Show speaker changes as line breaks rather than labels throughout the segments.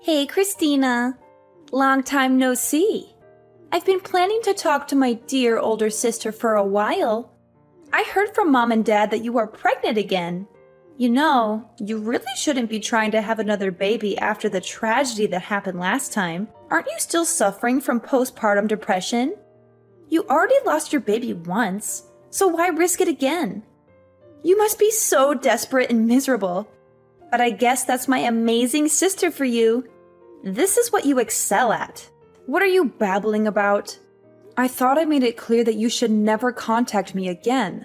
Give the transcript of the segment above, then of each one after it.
Hey, Christina. Long time no see. I've been planning to talk to my dear older sister for a while. I heard from Mom and Dad that you are pregnant again. You know, you really shouldn't be trying to have another baby after the tragedy that happened last time. Aren't you still suffering from postpartum depression? You already lost your baby once, so why risk it again? You must be so desperate and miserable. But I guess that's my amazing sister for you. This is what you excel at. What are you babbling about? I thought I made it clear that you should never contact me again.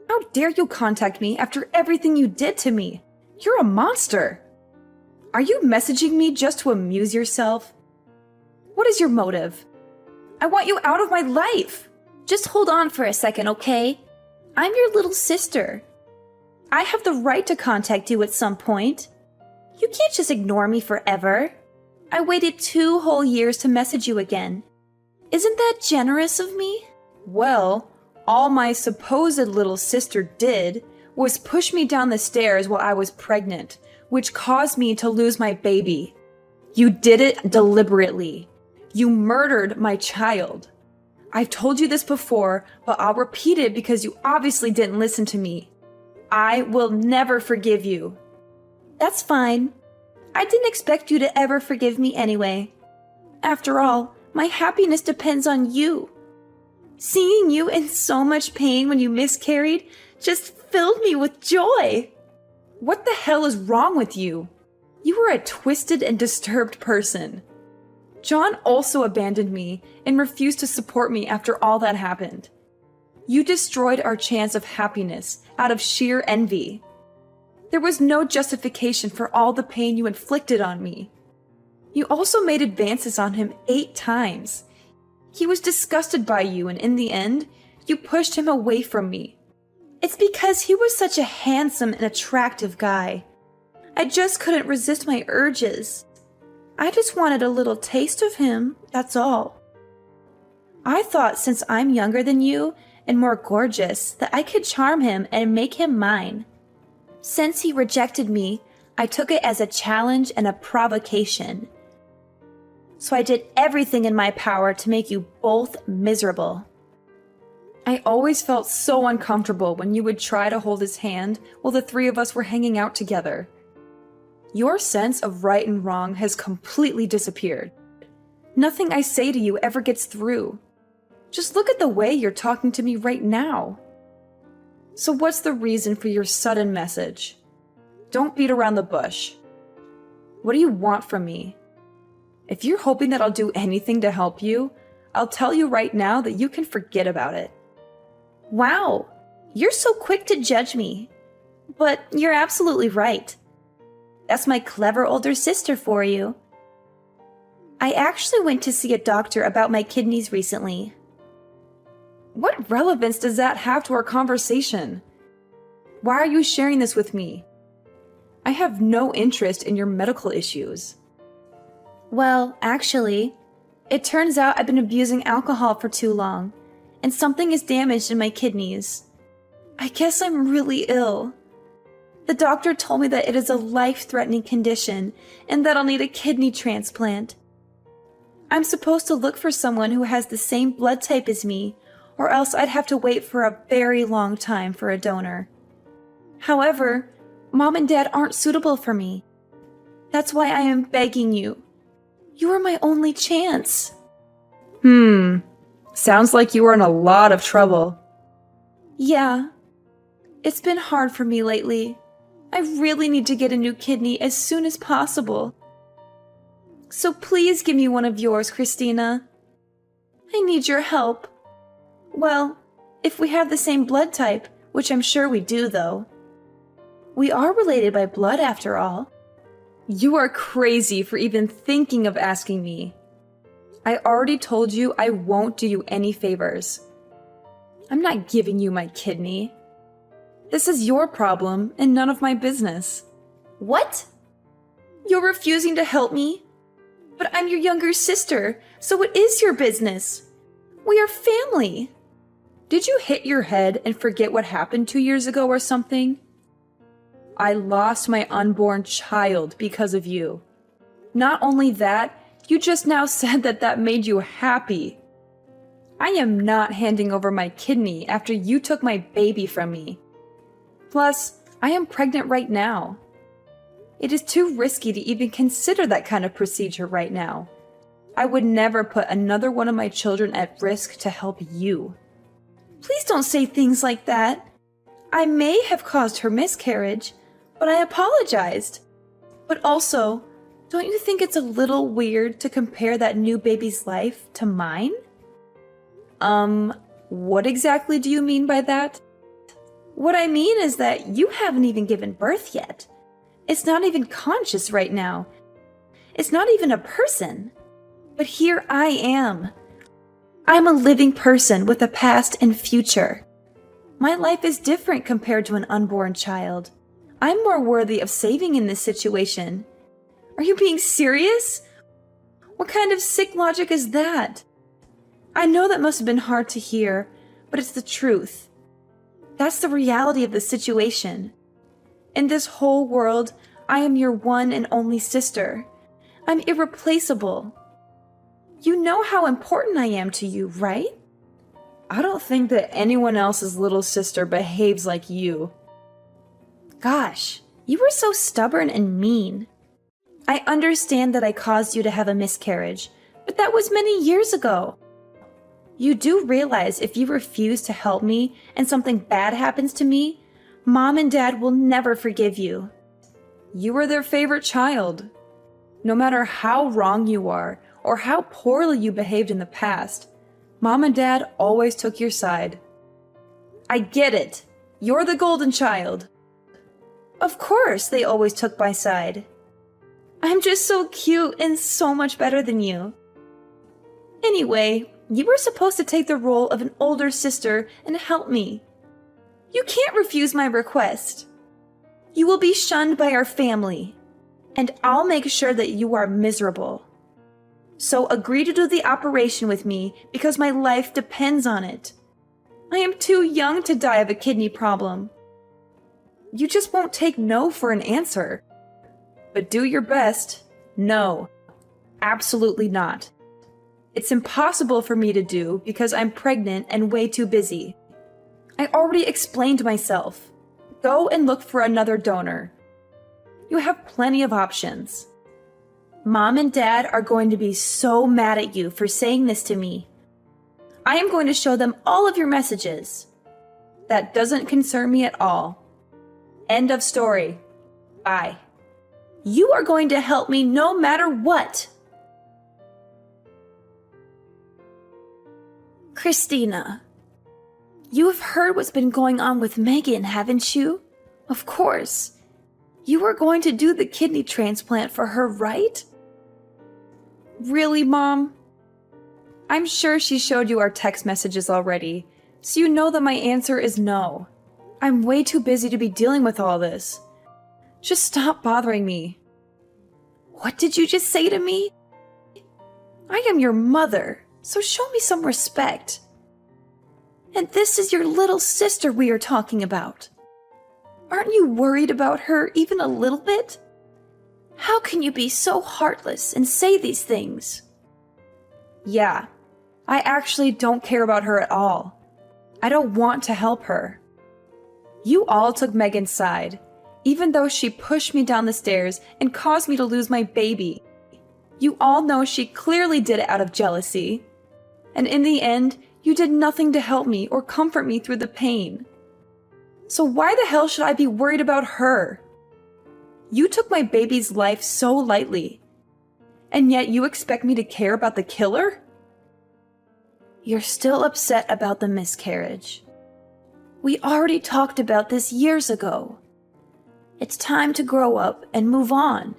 How dare you contact me after everything you did to me? You're a monster. Are you messaging me just to amuse yourself? What is your motive? I want you out of my life. Just hold on for a second, okay? I'm your little sister. I have the right to contact you at some point. You can't just ignore me forever. I waited 2 whole years to message you again. Isn't that generous of me? Well, all my supposed little sister did was push me down the stairs while I was pregnant, which caused me to lose my baby. You did it deliberately. You murdered my child. I've told you this before, but I'll repeat it because you obviously didn't listen to me. I will never forgive you. That's fine. I didn't expect you to ever forgive me anyway. After all, my happiness depends on you. Seeing you in so much pain when you miscarried just filled me with joy. What the hell is wrong with you? You are a twisted and disturbed person. John also abandoned me and refused to support me after all that happened. You destroyed our chance of happiness out of sheer envy. There was no justification for all the pain you inflicted on me. You also made advances on him 8 times. He was disgusted by you, and in the end, you pushed him away from me. It's because he was such a handsome and attractive guy. I just couldn't resist my urges. I just wanted a little taste of him, that's all. I thought since I'm younger than you and more gorgeous that I could charm him and make him mine. Since he rejected me, I took it as a challenge and a provocation. So I did everything in my power to make you both miserable. I always felt so uncomfortable when you would try to hold his hand while the 3 of us were hanging out together. Your sense of right and wrong has completely disappeared. Nothing I say to you ever gets through. Just look at the way you're talking to me right now. So what's the reason for your sudden message? Don't beat around the bush. What do you want from me? If you're hoping that I'll do anything to help you, I'll tell you right now that you can forget about it. Wow, you're so quick to judge me. But you're absolutely right. That's my clever older sister for you. I actually went to see a doctor about my kidneys recently. What relevance does that have to our conversation? Why are you sharing this with me? I have no interest in your medical issues. Well, actually, it turns out I've been abusing alcohol for too long, and something is damaged in my kidneys. I guess I'm really ill. The doctor told me that it is a life-threatening condition and that I'll need a kidney transplant. I'm supposed to look for someone who has the same blood type as me, or else I'd have to wait for a very long time for a donor. However, Mom and Dad aren't suitable for me. That's why I am begging you. You are my only chance. Sounds like you are in a lot of trouble. Yeah. It's been hard for me lately. I really need to get a new kidney as soon as possible. So please give me one of yours, Christina. I need your help. Well, if we have the same blood type, which I'm sure we do, though. We are related by blood, after all. You are crazy for even thinking of asking me. I already told you I won't do you any favors. I'm not giving you my kidney. This is your problem and none of my business. What? You're refusing to help me? But I'm your younger sister, so it is your business. We are family. Did you hit your head and forget what happened 2 years ago or something? I lost my unborn child because of you. Not only that, you just now said that made you happy. I am not handing over my kidney after you took my baby from me. Plus, I am pregnant right now. It is too risky to even consider that kind of procedure right now. I would never put another one of my children at risk to help you. Please don't say things like that. I may have caused her miscarriage, but I apologized. But also, don't you think it's a little weird to compare that new baby's life to mine? What exactly do you mean by that? What I mean is that you haven't even given birth yet. It's not even conscious right now. It's not even a person. But here I am. I'm a living person with a past and future. My life is different compared to an unborn child. I'm more worthy of saving in this situation. Are you being serious? What kind of sick logic is that? I know that must have been hard to hear, but it's the truth. That's the reality of the situation. In this whole world, I am your one and only sister. I'm irreplaceable. You know how important I am to you, right? I don't think that anyone else's little sister behaves like you. Gosh, you were so stubborn and mean. I understand that I caused you to have a miscarriage, but that was many years ago. You do realize if you refuse to help me and something bad happens to me, Mom and Dad will never forgive you. You were their favorite child. No matter how wrong you are or how poorly you behaved in the past, Mom and Dad always took your side. I get it. You're the golden child. Of course they always took my side. I'm just so cute and so much better than you. Anyway, you were supposed to take the role of an older sister and help me. You can't refuse my request. You will be shunned by our family, and I'll make sure that you are miserable. So agree to do the operation with me because my life depends on it. I am too young to die of a kidney problem. You just won't take no for an answer. But do your best. No, absolutely not. It's impossible for me to do because I'm pregnant and way too busy. I already explained myself. Go and look for another donor. You have plenty of options. Mom and Dad are going to be so mad at you for saying this to me. I am going to show them all of your messages. That doesn't concern me at all. End of story. Bye. You are going to help me no matter what. Christina, you have heard what's been going on with Megan, haven't you? Of course. You were going to do the kidney transplant for her, right? Really, Mom? I'm sure she showed you our text messages already, so you know that my answer is no. I'm way too busy to be dealing with all this. Just stop bothering me. What did you just say to me? I am your mother, so show me some respect. And this is your little sister we are talking about. Aren't you worried about her even a little bit? How can you be so heartless and say these things? Yeah, I actually don't care about her at all. I don't want to help her. You all took Megan's side, even though she pushed me down the stairs and caused me to lose my baby. You all know she clearly did it out of jealousy. And in the end, you did nothing to help me or comfort me through the pain. So why the hell should I be worried about her? You took my baby's life so lightly, and yet you expect me to care about the killer? You're still upset about the miscarriage. We already talked about this years ago. It's time to grow up and move on.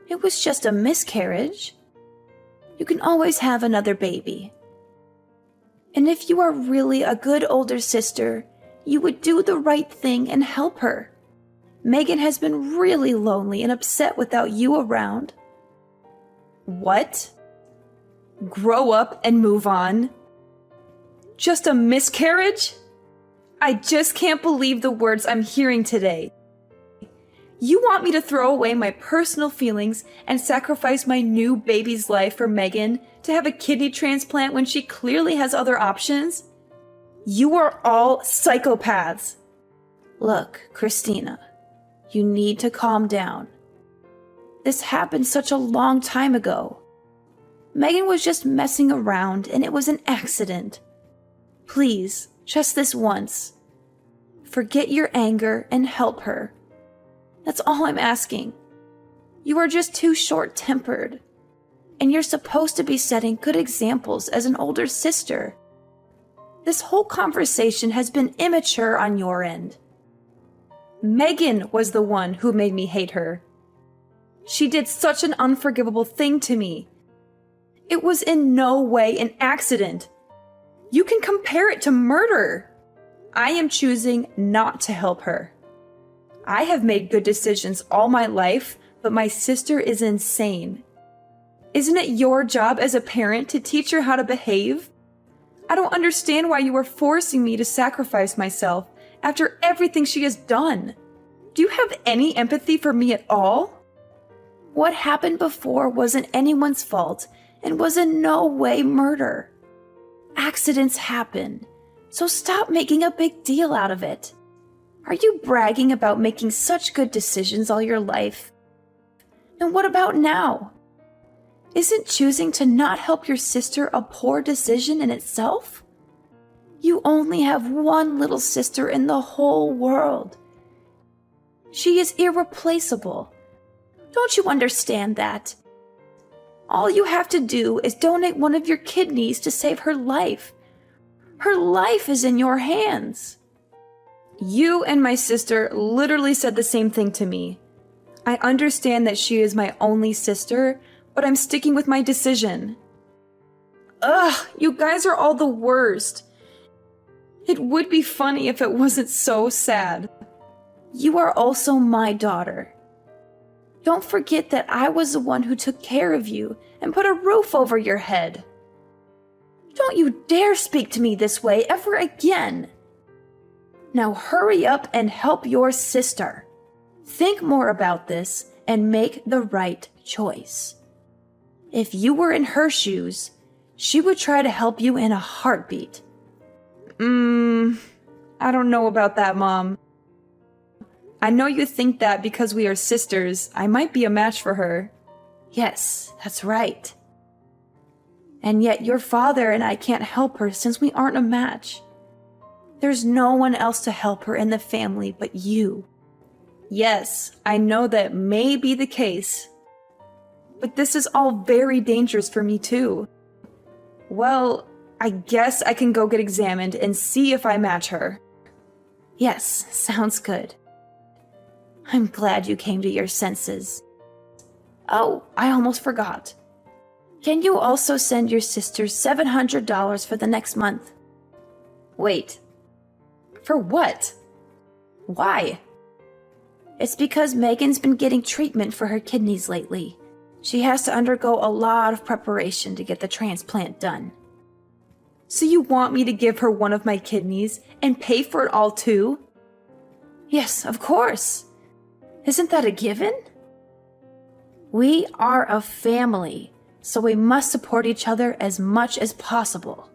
It was just a miscarriage. You can always have another baby. And if you are really a good older sister, you would do the right thing and help her. Megan has been really lonely and upset without you around. What? Grow up and move on? Just a miscarriage? I just can't believe the words I'm hearing today. You want me to throw away my personal feelings and sacrifice my new baby's life for Megan to have a kidney transplant when she clearly has other options? You are all psychopaths. Look, Christina, you need to calm down. This happened such a long time ago. Megan was just messing around and it was an accident. Please, just this once. Forget your anger and help her. That's all I'm asking. You are just too short-tempered. And you're supposed to be setting good examples as an older sister. This whole conversation has been immature on your end. Megan was the one who made me hate her. She did such an unforgivable thing to me. It was in no way an accident. You can compare it to murder. I am choosing not to help her. I have made good decisions all my life, but my sister is insane. Isn't it your job as a parent to teach her how to behave? I don't understand why you are forcing me to sacrifice myself after everything she has done. Do you have any empathy for me at all? What happened before wasn't anyone's fault and was in no way murder. Accidents happen, so stop making a big deal out of it. Are you bragging about making such good decisions all your life? And what about now? Isn't choosing to not help your sister a poor decision in itself? You only have one little sister in the whole world. She is irreplaceable. Don't you understand that? All you have to do is donate one of your kidneys to save her life. Her life is in your hands. You and my sister literally said the same thing to me. I understand that she is my only sister, but I'm sticking with my decision. Ugh, you guys are all the worst. It would be funny if it wasn't so sad. You are also my daughter. Don't forget that I was the one who took care of you and put a roof over your head. Don't you dare speak to me this way ever again. Now hurry up and help your sister. Think more about this and make the right choice. If you were in her shoes, she would try to help you in a heartbeat. I don't know about that, Mom. I know you think that because we are sisters, I might be a match for her. Yes, that's right. And yet your father and I can't help her since we aren't a match. There's no one else to help her in the family but you. Yes, I know that may be the case. But this is all very dangerous for me too. Well, I guess I can go get examined and see if I match her. Yes, sounds good. I'm glad you came to your senses. Oh, I almost forgot. Can you also send your sister $700 for the next month? Wait. For what? Why? It's because Megan's been getting treatment for her kidneys lately. She has to undergo a lot of preparation to get the transplant done. So you want me to give her one of my kidneys and pay for it all too? Yes, of course. Isn't that a given? We are a family, so we must support each other as much as possible.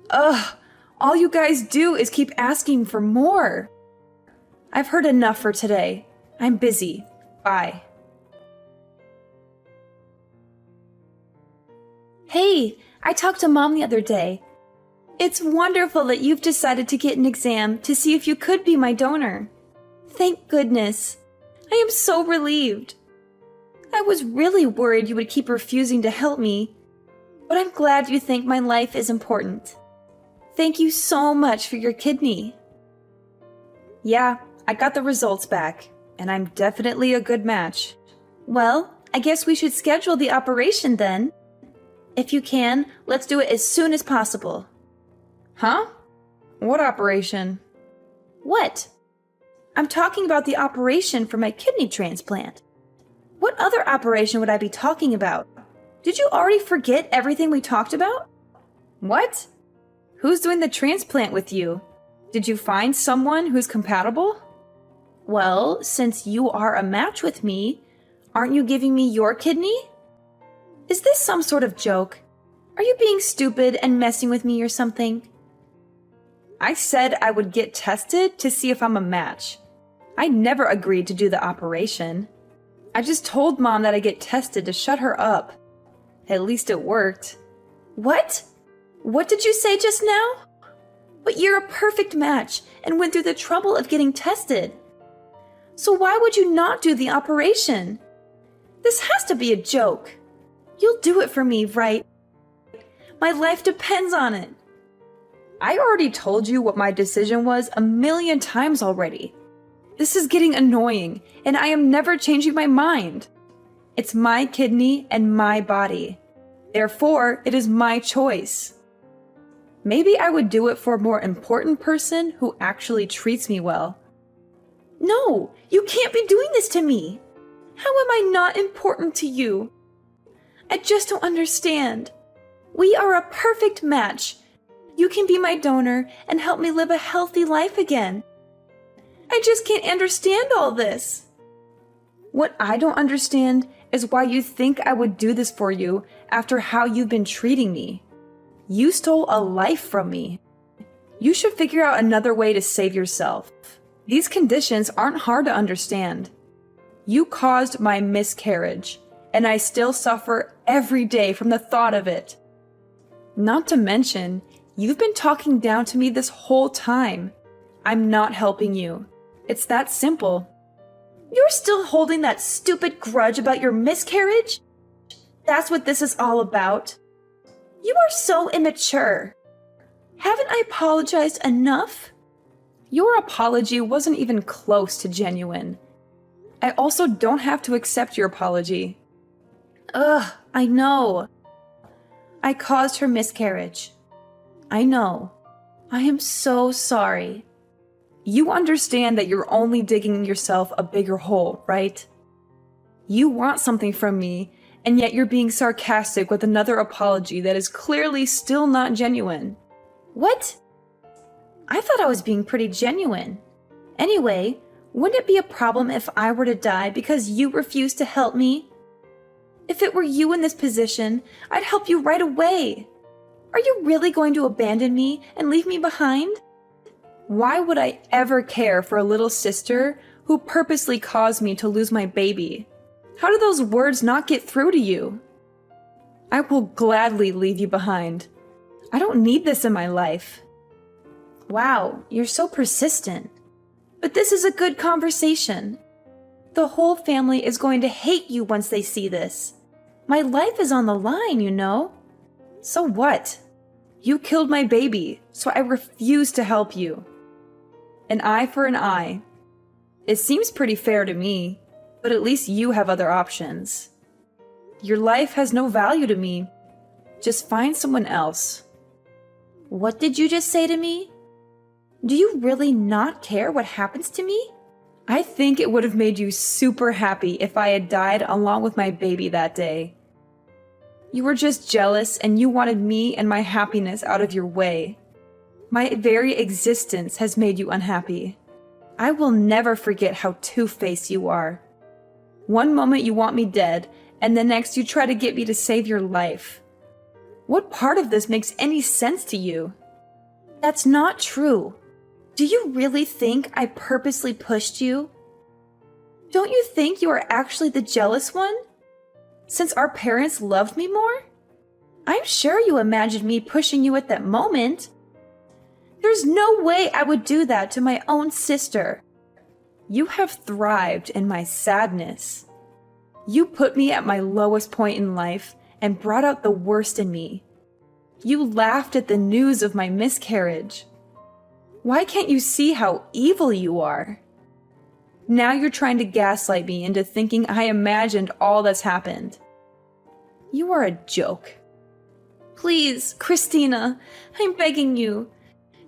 Ugh, all you guys do is keep asking for more. I've heard enough for today. I'm busy. Bye. Hey, I talked to Mom the other day. It's wonderful that you've decided to get an exam to see if you could be my donor. Thank goodness. I am so relieved. I was really worried you would keep refusing to help me, but I'm glad you think my life is important. Thank you so much for your kidney. Yeah, I got the results back, and I'm definitely a good match. Well, I guess we should schedule the operation then. If you can, let's do it as soon as possible. Huh? What operation? What? I'm talking about the operation for my kidney transplant. What other operation would I be talking about? Did you already forget everything we talked about? What? Who's doing the transplant with you? Did you find someone who's compatible? Well, since you are a match with me, aren't you giving me your kidney? Is this some sort of joke? Are you being stupid and messing with me or something? I said I would get tested to see if I'm a match. I never agreed to do the operation. I just told Mom that I get tested to shut her up. At least it worked. What? What did you say just now? But you're a perfect match and went through the trouble of getting tested. So why would you not do the operation? This has to be a joke. You'll do it for me, right? My life depends on it. I already told you what my decision was 1,000,000 times already. This is getting annoying, and I am never changing my mind. It's my kidney and my body. Therefore, it is my choice. Maybe I would do it for a more important person who actually treats me well. No, you can't be doing this to me. How am I not important to you? I just don't understand. We are a perfect match. You can be my donor and help me live a healthy life again. I just can't understand all this. What I don't understand is why you think I would do this for you after how you've been treating me. You stole a life from me. You should figure out another way to save yourself. These conditions aren't hard to understand. You caused my miscarriage, and I still suffer every day from the thought of it. Not to mention, you've been talking down to me this whole time. I'm not helping you. It's that simple. You're still holding that stupid grudge about your miscarriage? That's what this is all about. You are so immature. Haven't I apologized enough? Your apology wasn't even close to genuine. I also don't have to accept your apology. Ugh, I know. I caused her miscarriage. I know. I am so sorry. You understand that you're only digging yourself a bigger hole, right? You want something from me, and yet you're being sarcastic with another apology that is clearly still not genuine. What? I thought I was being pretty genuine. Anyway, wouldn't it be a problem if I were to die because you refused to help me? If it were you in this position, I'd help you right away. Are you really going to abandon me and leave me behind? Why would I ever care for a little sister who purposely caused me to lose my baby? How do those words not get through to you? I will gladly leave you behind. I don't need this in my life. Wow, you're so persistent. But this is a good conversation. The whole family is going to hate you once they see this. My life is on the line, you know. So what? You killed my baby, so I refuse to help you. An eye for an eye. It seems pretty fair to me, but at least you have other options. Your life has no value to me. Just find someone else. What did you just say to me? Do you really not care what happens to me? I think it would have made you super happy if I had died along with my baby that day. You were just jealous and you wanted me and my happiness out of your way. My very existence has made you unhappy. I will never forget how two-faced you are. One moment you want me dead, and the next you try to get me to save your life. What part of this makes any sense to you? That's not true. Do you really think I purposely pushed you? Don't you think you are actually the jealous one? Since our parents loved me more? I'm sure you imagined me pushing you at that moment. There's no way I would do that to my own sister. You have thrived in my sadness. You put me at my lowest point in life and brought out the worst in me. You laughed at the news of my miscarriage. Why can't you see how evil you are? Now you're trying to gaslight me into thinking I imagined all that's happened. You are a joke. Please, Christina, I'm begging you.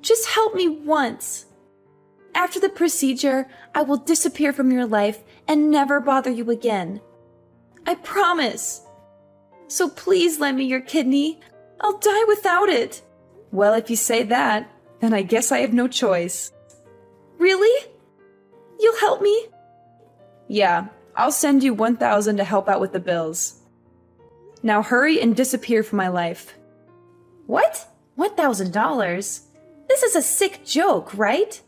Just help me once. After the procedure, I will disappear from your life and never bother you again. I promise. So please lend me your kidney. I'll die without it. Well, if you say that, then I guess I have no choice. Really? You'll help me?
Yeah, I'll send you $1,000 to help out with the bills. Now hurry and disappear from my life.
What? $1,000? This is a sick joke, right?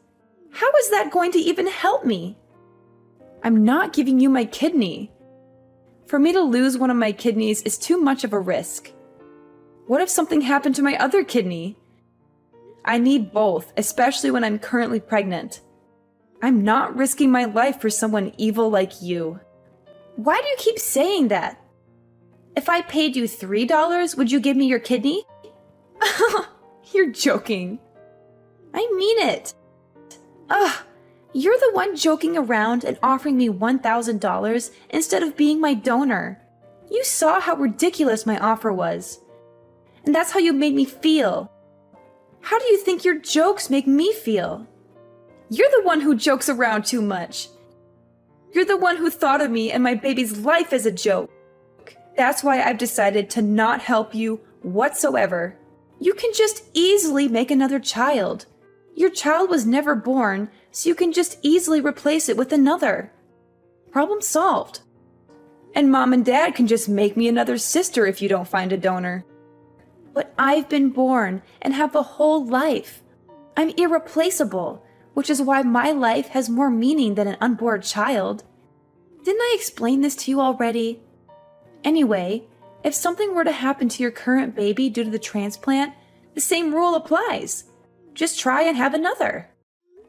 How is that going to even help me?
I'm not giving you my kidney. For me to lose one of my kidneys is too much of a risk. What if something happened to my other kidney? I need both, especially when I'm currently pregnant. I'm not risking my life for someone evil like you.
Why do you keep saying that? If I paid you $3, would you give me your kidney?
You're joking.
I mean it. Ugh, you're the one joking around and offering me $1,000 instead of being my donor. You saw how ridiculous my offer was. And that's how you made me feel. How do you think your jokes make me feel?
You're the one who jokes around too much. You're the one who thought of me and my baby's life as a joke. That's why I've decided to not help you whatsoever. You can just easily make another child. Your child was never born, so you can just easily replace it with another. Problem solved. And Mom and Dad can just make me another sister if you don't find a donor.
But I've been born and have a whole life. I'm irreplaceable, which is why my life has more meaning than an unborn child. Didn't I explain this to you already? Anyway, if something were to happen to your current baby due to the transplant, the same rule applies. Just try and have another.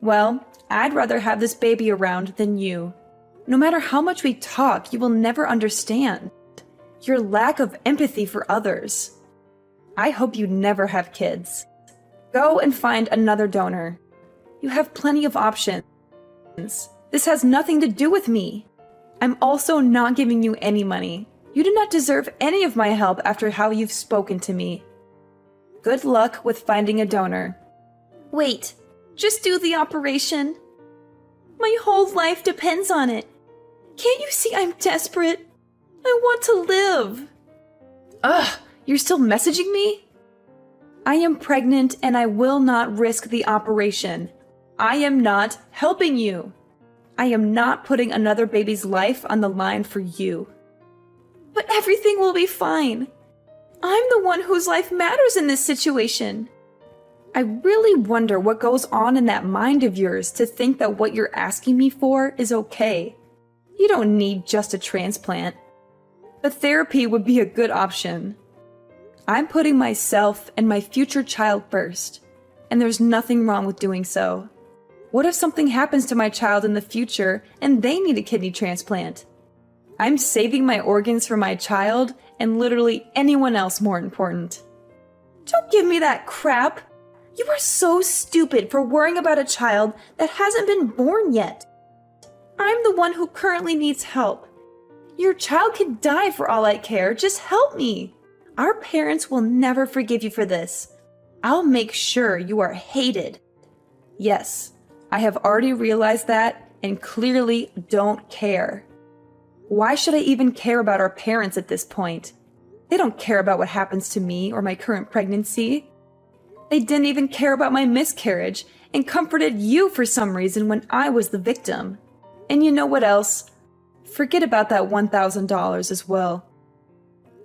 Well, I'd rather have this baby around than you. No matter how much we talk, you will never understand. Your lack of empathy for others. I hope you never have kids. Go and find another donor. You have plenty of options. This has nothing to do with me. I'm also not giving you any money. You do not deserve any of my help after how you've spoken to me. Good luck with finding a donor.
Wait, just do the operation. My whole life depends on it. Can't you see I'm desperate? I want to live.
Ugh, you're still messaging me? I am pregnant and I will not risk the operation. I am not helping you. I am not putting another baby's life on the line for you.
But everything will be fine. I'm the one whose life matters in this situation.
I really wonder what goes on in that mind of yours to think that what you're asking me for is okay. You don't need just a transplant. But therapy would be a good option. I'm putting myself and my future child first, and there's nothing wrong with doing so. What if something happens to my child in the future and they need a kidney transplant? I'm saving my organs for my child and literally anyone else more important.
Don't give me that crap. You are so stupid for worrying about a child that hasn't been born yet. I'm the one who currently needs help. Your child could die for all I care. Just help me. Our parents will never forgive you for this. I'll make sure you are hated.
Yes, I have already realized that and clearly don't care. Why should I even care about our parents at this point? They don't care about what happens to me or my current pregnancy. They didn't even care about my miscarriage and comforted you for some reason when I was the victim. And you know what else? Forget about that $1,000 as well.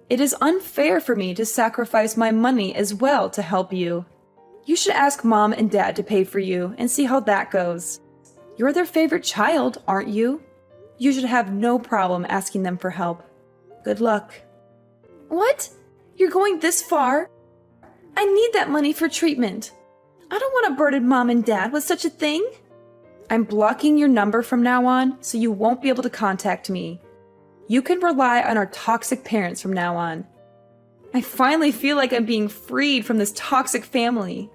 It is unfair for me to sacrifice my money as well to help you. You should ask Mom and Dad to pay for you and see how that goes. You're their favorite child, aren't you? You should have no problem asking them for help. Good luck.
What? You're going this far? I need that money for treatment. I don't want to burden Mom and Dad with such a thing.
I'm blocking your number from now on, so you won't be able to contact me. You can rely on our toxic parents from now on. I finally feel like I'm being freed from this toxic family.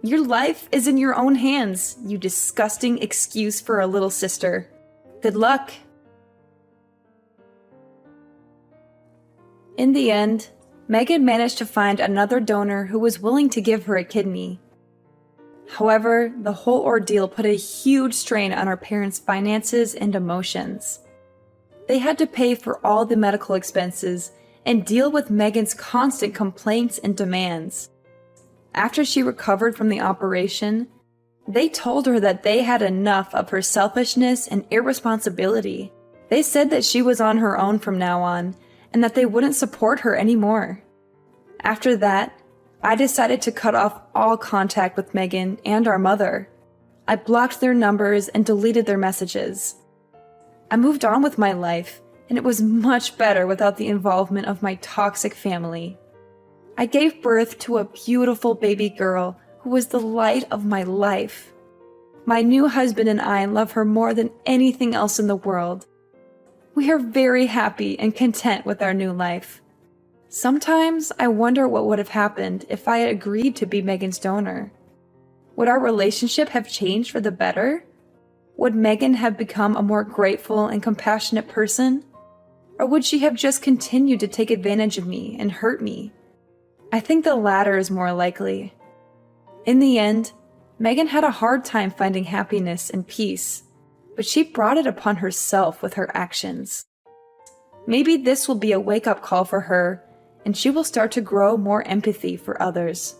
Your life is in your own hands, you disgusting excuse for a little sister. Good luck. In the end, Megan managed to find another donor who was willing to give her a kidney. However, the whole ordeal put a huge strain on our parents' finances and emotions. They had to pay for all the medical expenses and deal with Megan's constant complaints and demands. After she recovered from the operation, They told her that they had enough of her selfishness and irresponsibility. They said that she was on her own from now on, and that they wouldn't support her anymore. After that, I decided to cut off all contact with Megan and our mother. I blocked their numbers and deleted their messages. I moved on with my life, and it was much better without the involvement of my toxic family. I gave birth to a beautiful baby girl who was the light of my life. My new husband and I love her more than anything else in the world. We are very happy and content with our new life. Sometimes I wonder what would have happened if I had agreed to be Megan's donor. Would our relationship have changed for the better? Would Megan have become a more grateful and compassionate person? Or would she have just continued to take advantage of me and hurt me? I think the latter is more likely. In the end, Megan had a hard time finding happiness and peace, but she brought it upon herself with her actions. Maybe this will be a wake-up call for her, and she will start to grow more empathy for others.